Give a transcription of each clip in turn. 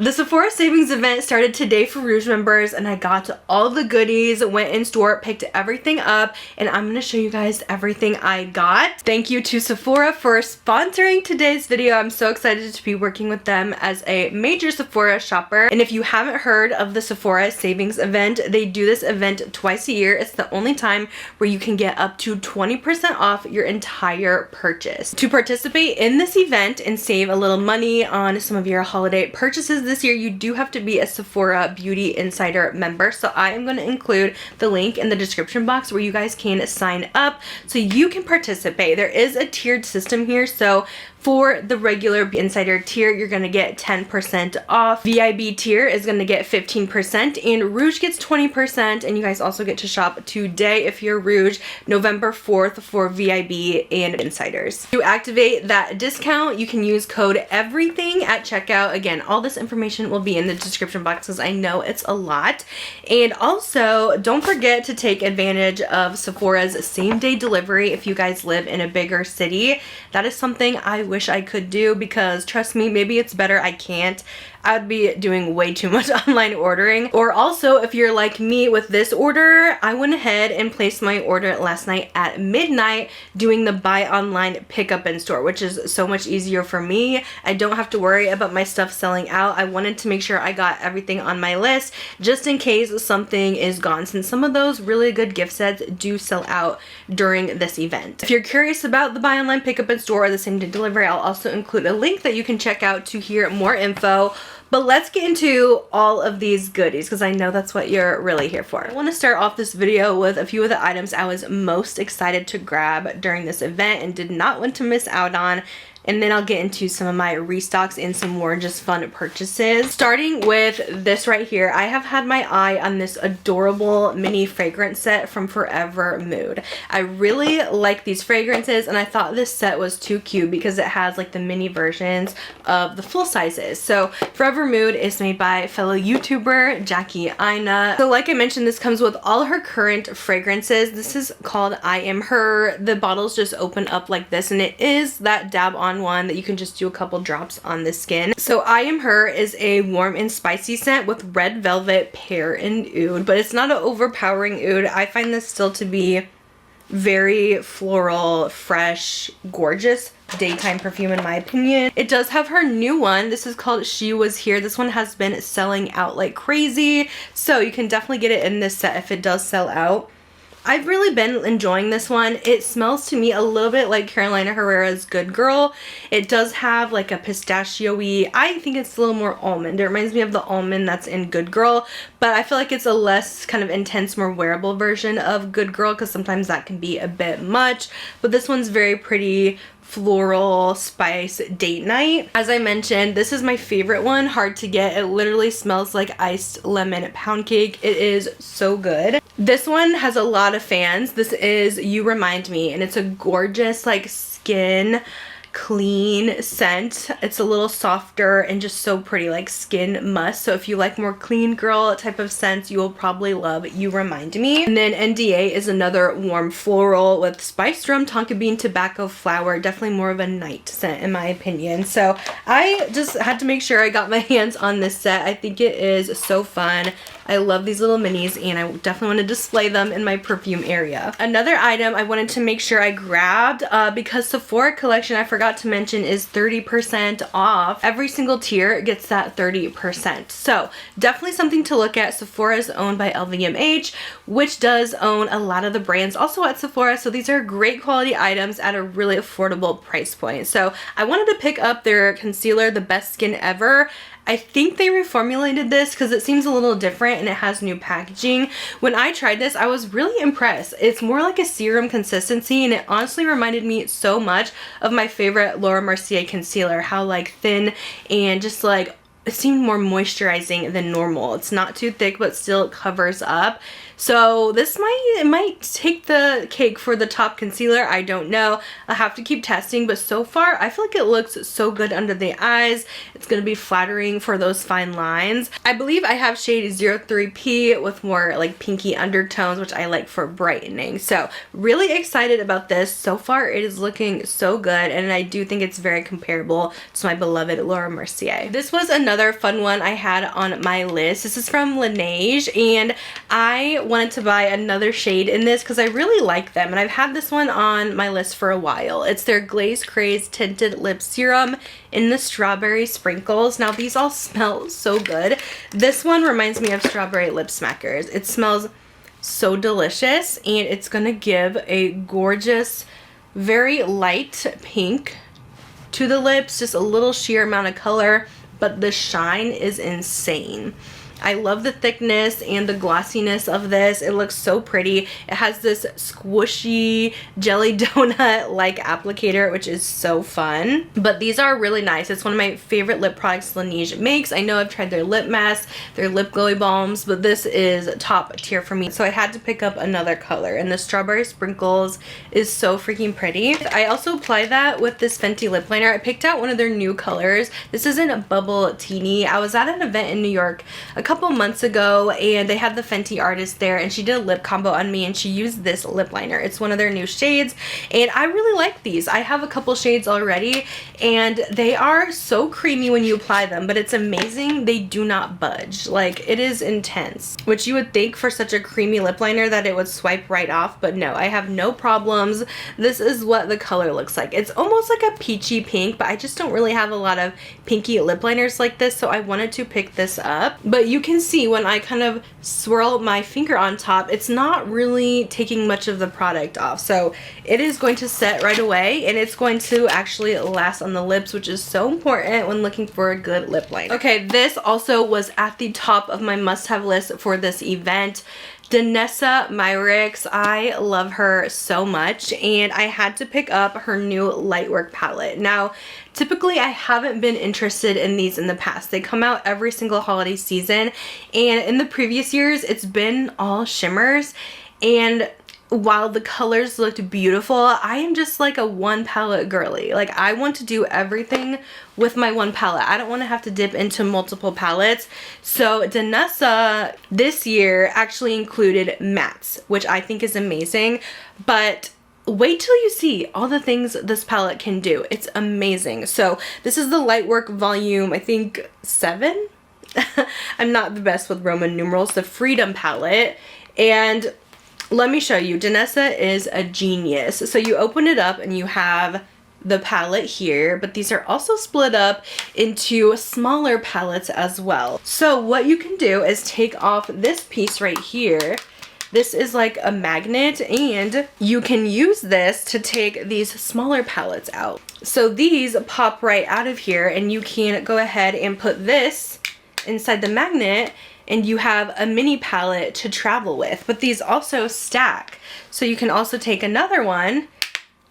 The Sephora savings event started today for Rouge members, and I got all the goodies, went in store, picked everything up, and I'm gonna show you guys everything I got. Thank you to Sephora for sponsoring today's video. I'm so excited to be working with them as a major Sephora shopper. And if you haven't heard of the Sephora savings event, they do this event twice a year. It's the only time where you can get up to 20% off your entire purchase. To participate in this event and save a little money on some of your holiday purchases this year, you do have to be a Sephora Beauty Insider member. So I am going to include the link in the description box where you guys can sign up so you can participate. There is a tiered system here. So for the regular Insider tier, you're going to get 10% off. VIB tier is going to get 15%, and Rouge gets 20%, and you guys also get to shop today if you're Rouge, November 4th for VIB and Insiders. To activate that discount, you can use code EVERYTHING at checkout. Again, all this information will be in the description box because I know it's a lot. And also, don't forget to take advantage of Sephora's same-day delivery if you guys live in a bigger city. That is something I wish I could do because trust me, maybe it's better I can't. I'd be doing way too much online ordering. Or also, if you're like me with this order, I went ahead and placed my order last night at midnight doing the buy online pickup in store, which is so much easier for me. I don't have to worry about my stuff selling out. I wanted to make sure I got everything on my list just in case something is gone, since some of those really good gift sets do sell out during this event. If you're curious about the buy online pickup in store or the same day delivery, I'll also include a link that you can check out to hear more info. But let's get into all of these goodies because I know that's what you're really here for. I want to start off this video with a few of the items I was most excited to grab during this event and did not want to miss out on. And then I'll get into some of my restocks and some more just fun purchases. Starting with this right here, I have had my eye on this adorable mini fragrance set from Forever Mood. I really like these fragrances, and I thought this set was too cute because it has like the mini versions of the full sizes. So Forever Mood is made by fellow YouTuber Jackie Aina. So like I mentioned, this comes with all her current fragrances. This is called I Am Her. The bottles just open up like this, and it is that dab on one that you can just do a couple drops on the skin. So I Am Her is a warm and spicy scent with red velvet, pear, and oud, but it's not an overpowering oud. I find this still to be very floral, fresh, gorgeous daytime perfume in my opinion. It does have her new one. This is called She Was Here. This one has been selling out like crazy, so you can definitely get it in this set if it does sell out. I've really been enjoying this one. It smells to me a little bit like Carolina Herrera's Good Girl. It does have like a pistachio-y, I think it's a little more almond. It reminds me of the almond that's in Good Girl, but I feel like it's a less kind of intense, more wearable version of Good Girl because sometimes that can be a bit much. But this one's very pretty, floral spice date night. As I mentioned, this is my favorite one. Hard to get. It literally smells like iced lemon pound cake. It is so good. This one has a lot of fans. This is You Remind Me, and it's a gorgeous like skin clean scent. It's a little softer and just so pretty, like skin musk. So if you like more clean girl type of scents, you will probably love You Remind Me. And then NDA is another warm floral with spiced rum, tonka bean, tobacco, flower. Definitely more of a night scent in my opinion. So I just had to make sure I got my hands on this set. I think it is so fun. I love these little minis, and I definitely want to display them in my perfume area. Another item I wanted to make sure I grabbed because Sephora collection, I forgot to mention, is 30% off. Every single tier gets that 30%. So definitely something to look at. Sephora is owned by LVMH, which does own a lot of the brands also at Sephora. So these are great quality items at a really affordable price point. So I wanted to pick up their concealer, the Best Skin Ever. I think they reformulated this because it seems a little different and it has new packaging. When I tried this, I was really impressed. It's more like a serum consistency, and it honestly reminded me so much of my favorite Laura Mercier concealer. How like thin and just like it seemed more moisturizing than normal. It's not too thick, but still it covers up. So this might take the cake for the top concealer. I don't know. I'll have to keep testing, but so far I feel like it looks so good under the eyes. It's going to be flattering for those fine lines. I believe I have shade 03P with more like pinky undertones, which I like for brightening. So really excited about this. So far it is looking so good, and I do think it's very comparable to my beloved Laura Mercier. This was another fun one I had on my list. This is from Laneige, and I wanted to buy another shade in this because I really like them, and I've had this one on my list for a while. It's their Glaze Craze Tinted Lip Serum in the Strawberry Sprinkles. Now these all smell so good. This one reminds me of Strawberry Lip Smackers. It smells so delicious, and it's gonna give a gorgeous, very light pink to the lips, just a little sheer amount of color, but the shine is insane. I love the thickness and the glossiness of this. It looks so pretty. It has this squishy jelly donut like applicator, which is so fun. But these are really nice. It's one of my favorite lip products Laneige makes. I know I've tried their lip masks, their lip glowy balms, but this is top tier for me. So I had to pick up another color, and the Strawberry Sprinkles is so freaking pretty. I also apply that with this Fenty lip liner. I picked out one of their new colors. This isn't a Bubble Teeny. I was at an event in New York a couple months ago, and they had the Fenty artist there, and she did a lip combo on me, and she used this lip liner. It's one of their new shades, and I really like these. I have a couple shades already, and they are so creamy when you apply them, but it's amazing they do not budge. Like, it is intense, which you would think for such a creamy lip liner that it would swipe right off, but no, I have no problems. This is what the color looks like. It's almost like a peachy pink, but I just don't really have a lot of pinky lip liners like this, so I wanted to pick this up. But you can see when I kind of swirl my finger on top, it's not really taking much of the product off. So it is going to set right away, and it's going to actually last on the lips, which is so important when looking for a good lip liner. Okay, this also was at the top of my must-have list for this event. Danessa Myricks, I love her so much, and I had to pick up her new Lightwork palette. Now, typically I haven't been interested in these in the past. They come out every single holiday season, and in the previous years it's been all shimmers, and while the colors looked beautiful, I am just like a one palette girly. Like, I want to do everything with my one palette. I don't want to have to dip into multiple palettes. So Danessa this year actually included mattes, which I think is amazing, but wait till you see all the things this palette can do. It's amazing. So this is the Lightwork volume, I think 7? I'm not the best with Roman numerals. The Freedom palette, and let me show you. Danessa is a genius. So you open it up and you have the palette here, but these are also split up into smaller palettes as well. So what you can do is take off this piece right here. This is like a magnet, and you can use this to take these smaller palettes out. So these pop right out of here, and you can go ahead and put this inside the magnet, and you have a mini palette to travel with. But these also stack, so you can also take another one,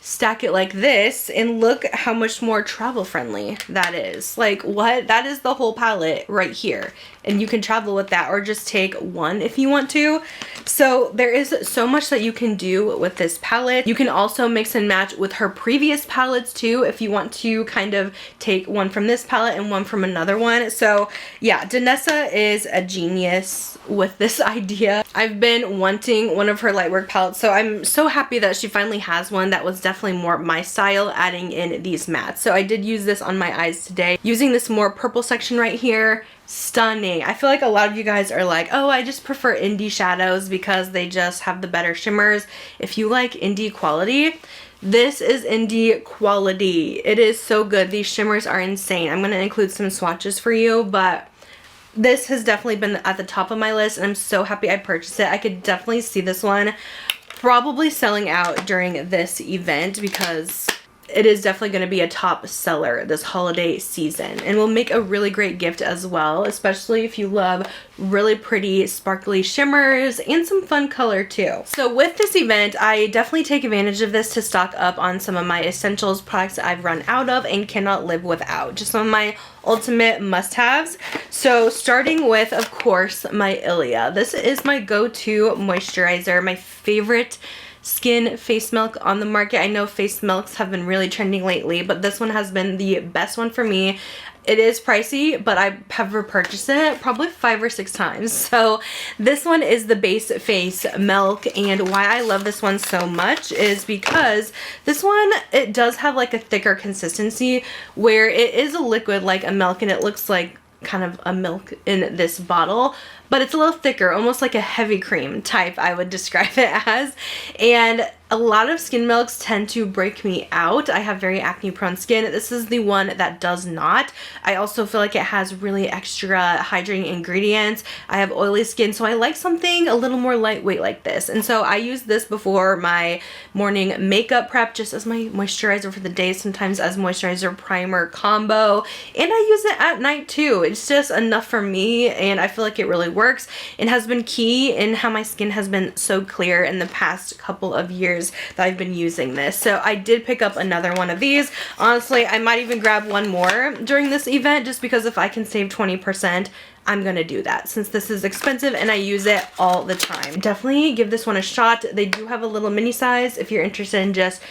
stack it like this, and look how much more travel friendly that is. Like, what? That is the whole palette right here, and you can travel with that, or just take one if you want to. So there is so much that you can do with this palette. You can also mix and match with her previous palettes too, if you want to kind of take one from this palette and one from another one. So yeah, Danessa is a genius with this idea. I've been wanting one of her Lightwork palettes, so I'm so happy that she finally has one that was definitely more my style, adding in these mattes. So I did use this on my eyes today, using this more purple section right here. Stunning. I feel like a lot of you guys are like, oh, I just prefer indie shadows because they just have the better shimmers. If you like indie quality, this is indie quality. It is so good. These shimmers are insane. I'm going to include some swatches for you, but this has definitely been at the top of my list, and I'm so happy I purchased it. I could definitely see this one probably selling out during this event because it is definitely going to be a top seller this holiday season and will make a really great gift as well, especially if you love really pretty sparkly shimmers and some fun color too. So with this event, I definitely take advantage of this to stock up on some of my essentials products that I've run out of and cannot live without. Just some of my ultimate must-haves. So starting with, of course, my Ilia. This is my go-to moisturizer, my favorite skin face milk on the market. I know face milks have been really trending lately, but this one has been the best one for me. It is pricey, but I have repurchased it probably 5 or 6 times. So this one is the base face milk, and why I love this one so much is because this one, it does have like a thicker consistency where it is a liquid like a milk, and it looks like kind of a milk in this bottle, but it's a little thicker, almost like a heavy cream type, I would describe it as. And a lot of skin milks tend to break me out. I have very acne prone skin. This is the one that does not. I also feel like it has really extra hydrating ingredients. I have oily skin, so I like something a little more lightweight like this. And so I use this before my morning makeup prep, just as my moisturizer for the day, sometimes as moisturizer primer combo. And I use it at night too. It's just enough for me, and I feel like it really works and has been key in how my skin has been so clear in the past couple of years that I've been using this. So I did pick up another one of these. Honestly, I might even grab one more during this event, just because if I can save 20%, I'm gonna do that since this is expensive and I use it all the time. Definitely give this one a shot. They do have a little mini size if you're interested in just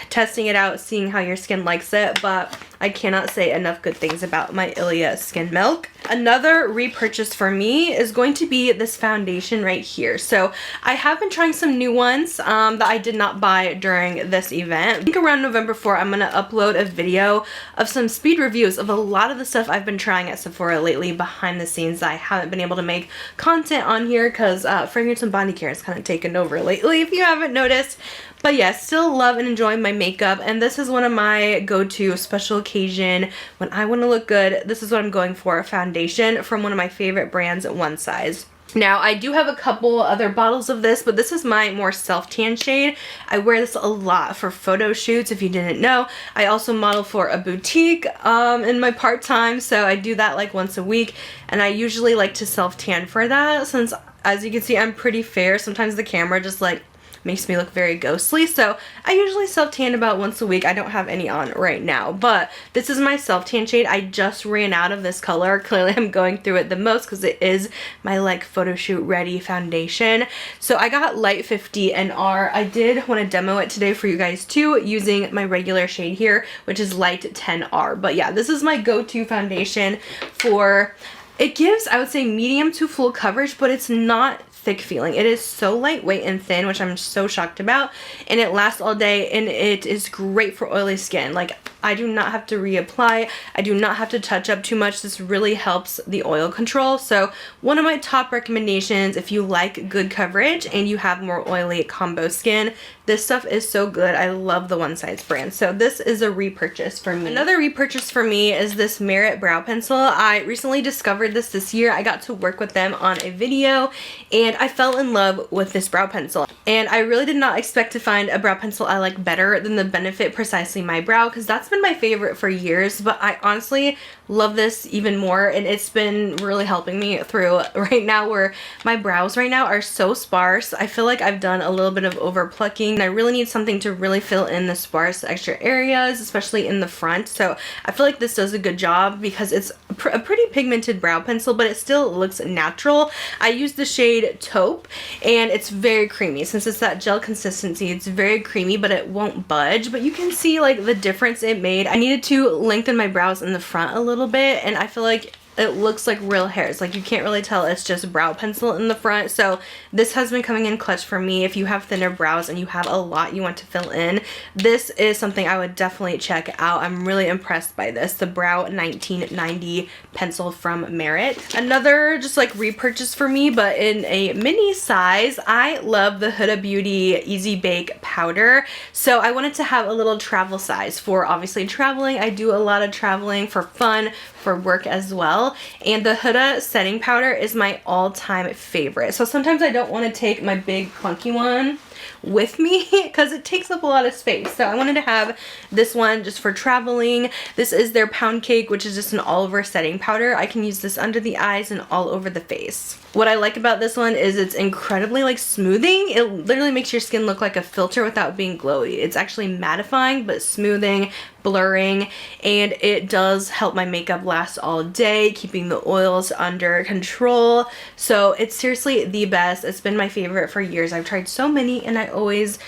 testing it out, seeing how your skin likes it, but I cannot say enough good things about my Ilia skin milk. Another repurchase for me is going to be this foundation right here. So I have been trying some new ones that I did not buy during this event. I think around November 4, I'm gonna upload a video of some speed reviews of a lot of the stuff I've been trying at Sephora lately behind the scenes that I haven't been able to make content on here because fragrance and body care has kind of taken over lately, if you haven't noticed. But yeah, still love and enjoy my makeup, and this is one of my go-to special occasion when I want to look good. This is what I'm going for, a foundation from one of my favorite brands at One Size. Now, I do have a couple other bottles of this, but this is my more self-tan shade. I wear this a lot for photo shoots, if you didn't know. I also model for a boutique in my part-time, so I do that like once a week, and I usually like to self-tan for that since, as you can see, I'm pretty fair. Sometimes the camera just like makes me look very ghostly, so I usually self-tan about once a week. I don't have any on right now, but this is my self-tan shade. I just ran out of this color. Clearly I'm going through it the most because it is my like photo shoot ready foundation. So I got Light 50 NR. I did want to demo it today for you guys too, using my regular shade here, which is Light 10R. But yeah, this is my go-to foundation for, it gives, I would say, medium to full coverage, but it's not thick feeling. It is so lightweight and thin, which I'm so shocked about, and it lasts all day, and it is great for oily skin. Like, I do not have to reapply. I do not have to touch up too much. This really helps the oil control. So one of my top recommendations if you like good coverage and you have more oily combo skin, this stuff is so good. I love the One Size brand. So this is a repurchase for me. Another repurchase for me is this Merit brow pencil. I recently discovered this year. I got to work with them on a video and I fell in love with this brow pencil. And I really did not expect to find a brow pencil I like better than the Benefit Precisely My Brow, because that's been my favorite for years, but I honestly love this even more, and it's been really helping me through right now where my brows right now are so sparse. I feel like I've done a little bit of over plucking and I really need something to really fill in the sparse extra areas, especially in the front. So I feel like this does a good job because it's a pretty pigmented brow pencil, but it still looks natural. I use the shade Taupe and it's very creamy. Since it's that gel consistency, it's very creamy, but it won't budge. But you can see like the difference it made. I needed to lengthen my brows in the front a little bit, and I feel like it looks like real hairs. Like, you can't really tell it's just brow pencil in the front. So this has been coming in clutch for me. If you have thinner brows and you have a lot you want to fill in, this is something I would definitely check out. I'm really impressed by this, the Brow 1990 pencil from Merit. Another just like repurchase for me, but in a mini size, I love the Huda Beauty Easy Bake powder. So I wanted to have a little travel size for obviously traveling. I do a lot of traveling for fun, for work as well, and the Huda setting powder is my all-time favorite. So sometimes I don't want to take my big clunky one with me because it takes up a lot of space. So I wanted to have this one just for traveling. This is their Pound Cake, which is just an all over setting powder. I can use this under the eyes and all over the face. What I like about this one is it's incredibly like smoothing. It literally makes your skin look like a filter without being glowy. It's actually mattifying but smoothing, blurring, and it does help my makeup last all day, keeping the oils under control. So it's seriously the best. It's been my favorite for years. I've tried so many and I always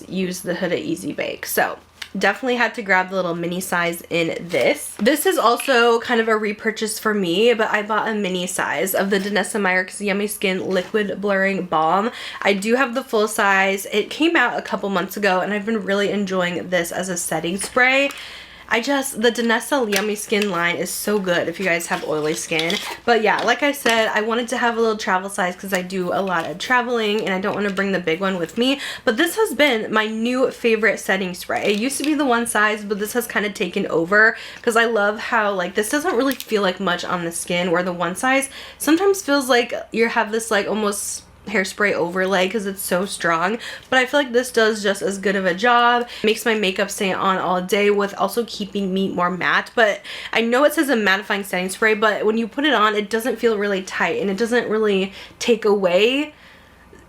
use the Huda Easy Bake. So definitely had to grab the little mini size in this. This is also kind of a repurchase for me, but I bought a mini size of the Danessa Myricks Yummy Skin Liquid Blurring Balm. I do have the full size. It came out a couple months ago and I've been really enjoying this as a setting spray. The Danessa Yummy Skin line is so good if you guys have oily skin. But yeah, like I said, I wanted to have a little travel size because I do a lot of traveling and I don't want to bring the big one with me. But this has been my new favorite setting spray. It used to be the one size, but this has kind of taken over because I love how like this doesn't really feel like much on the skin, where the one size sometimes feels like you have this like almost hairspray overlay because it's so strong. But I feel like this does just as good of a job. Makes my makeup stay on all day with also keeping me more matte. But I know it says a mattifying setting spray, but when you put it on, it doesn't feel really tight and it doesn't really take away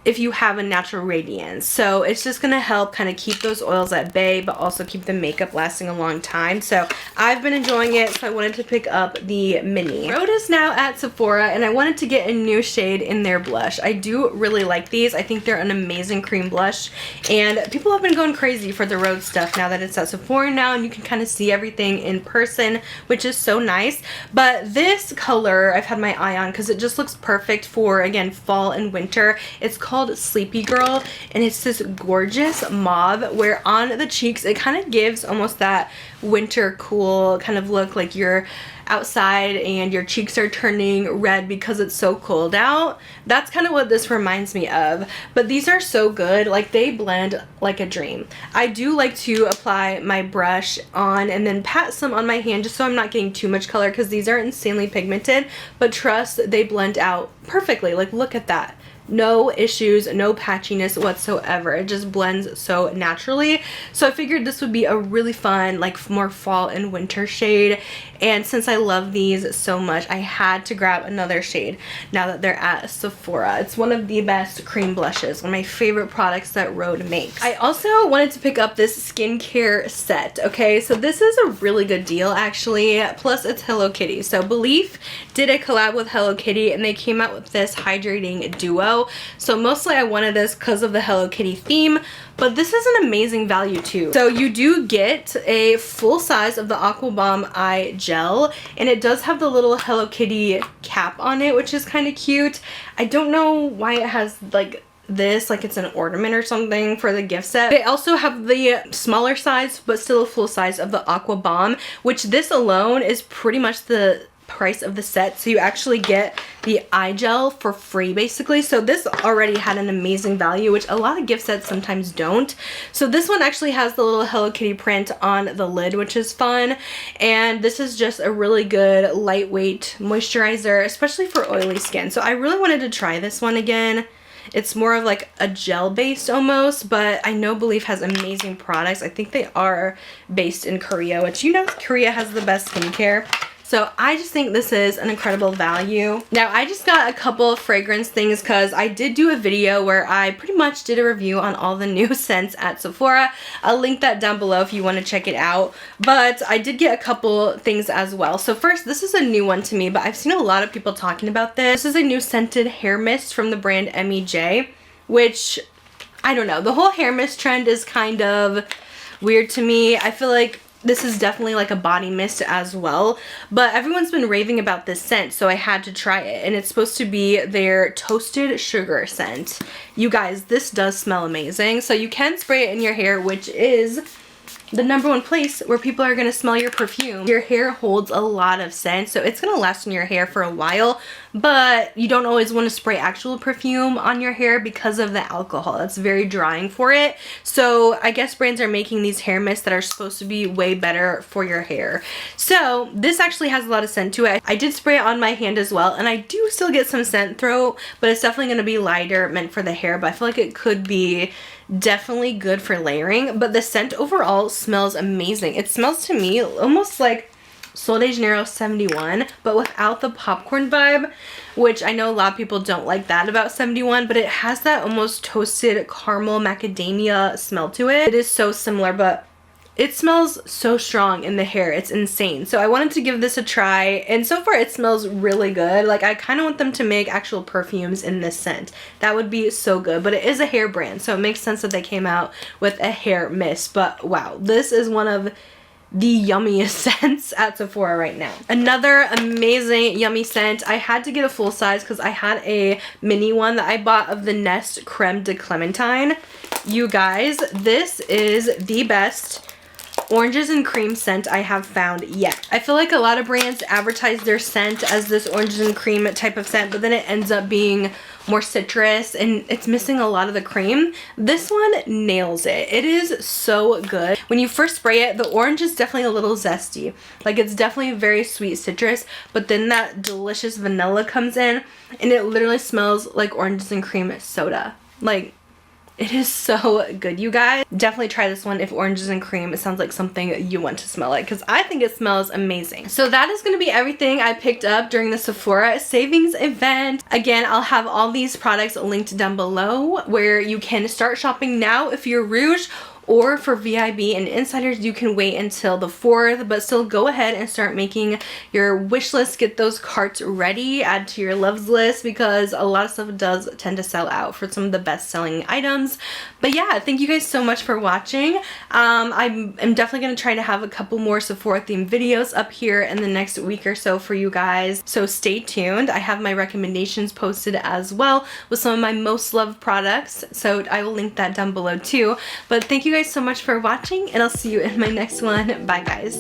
if you have a natural radiance. So it's just gonna help kind of keep those oils at bay, but also keep the makeup lasting a long time. So I've been enjoying it, so I wanted to pick up the mini. Rhode is now at Sephora and I wanted to get a new shade in their blush. I do really like these. I think they're an amazing cream blush and people have been going crazy for the Rhode stuff now that it's at Sephora now and you can kind of see everything in person, which is so nice. But this color I've had my eye on because it just looks perfect for, again, fall and winter. It's called Sleepy Girl and it's this gorgeous mauve where on the cheeks it kind of gives almost that winter cool kind of look, like you're outside and your cheeks are turning red because it's so cold out. That's kind of what this reminds me of. But these are so good, like they blend like a dream. I do like to apply my brush on and then pat some on my hand just so I'm not getting too much color because these are insanely pigmented, but trust, they blend out perfectly. Like look at that. No issues, no patchiness whatsoever. It just blends so naturally. So I figured this would be a really fun, like more fall and winter shade. And since I love these so much, I had to grab another shade now that they're at Sephora. It's one of the best cream blushes, one of my favorite products that Rhode makes. I also wanted to pick up this skincare set, okay? So this is a really good deal actually, plus it's Hello Kitty. So Belief did a collab with Hello Kitty and they came out with this hydrating duo. So mostly I wanted this because of the Hello Kitty theme, but this is an amazing value too. So you do get a full size of the Aqua Bomb Eye Gel, and it does have the little Hello Kitty cap on it, which is kind of cute. I don't know why it has like this, like it's an ornament or something for the gift set. They also have the smaller size, but still a full size of the Aqua Bomb, which this alone is pretty much the price of the set. So you actually get the eye gel for free basically. So this already had an amazing value, which a lot of gift sets sometimes don't. So this one actually has the little Hello Kitty print on the lid, which is fun. And this is just a really good lightweight moisturizer, especially for oily skin. So I really wanted to try this one again. It's more of like a gel based almost, but I know Belief has amazing products. I think they are based in Korea, which you know Korea has the best skincare. So I just think this is an incredible value. Now I just got a couple of fragrance things because I did do a video where I pretty much did a review on all the new scents at Sephora. I'll link that down below if you want to check it out. But I did get a couple things as well. So first, this is a new one to me, but I've seen a lot of people talking about this. This is a new scented hair mist from the brand MEJ, which, I don't know, the whole hair mist trend is kind of weird to me. I feel like this is definitely like a body mist as well, but everyone's been raving about this scent, so I had to try it. And it's supposed to be their toasted sugar scent. You guys, this does smell amazing. So you can spray it in your hair, which is the #1 place where people are gonna smell your perfume. Your hair holds a lot of scent, so it's gonna last in your hair for a while, but you don't always want to spray actual perfume on your hair because of the alcohol. It's very drying for it. So I guess brands are making these hair mists that are supposed to be way better for your hair. So this actually has a lot of scent to it. I did spray it on my hand as well, and I do still get some scent throat, but it's definitely gonna be lighter, meant for the hair, but I feel like it could be definitely good for layering. But the scent overall smells amazing. It smells to me almost like Sol de Janeiro 71, but without the popcorn vibe, which I know a lot of people don't like that about 71, but it has that almost toasted caramel macadamia smell to it. It is so similar, but it smells so strong in the hair. It's insane. So I wanted to give this a try, and so far it smells really good. Like, I kind of want them to make actual perfumes in this scent. That would be so good, but it is a hair brand, so it makes sense that they came out with a hair mist. But wow, this is one of the yummiest scents at Sephora right now. Another amazing yummy scent. I had to get a full size because I had a mini one that I bought of the Nest Creme de Clementine. You guys, this is the best oranges and cream scent I have found yet. I feel like a lot of brands advertise their scent as this oranges and cream type of scent, but then it ends up being more citrus and it's missing a lot of the cream. This one nails it. It is so good. When you first spray it, the orange is definitely a little zesty. Like, it's definitely very sweet citrus, but then that delicious vanilla comes in and it literally smells like oranges and cream soda. Like, it is so good, you guys. Definitely try this one if oranges and cream, it sounds like something you want to smell like, because I think it smells amazing. So that is going to be everything I picked up during the Sephora savings event. Again, I'll have all these products linked down below where you can start shopping now if you're Rouge, or for VIB and insiders you can wait until the 4th, but still go ahead and start making your wish list, get those carts ready, add to your loves list, because a lot of stuff does tend to sell out for some of the best selling items. But yeah, thank you guys so much for watching. I'm definitely going to try to have a couple more Sephora themed videos up here in the next week or so for you guys, so stay tuned. I have my recommendations posted as well with some of my most loved products, so I will link that down below too. But thank you guys so much for watching, and I'll see you in my next one. Bye guys.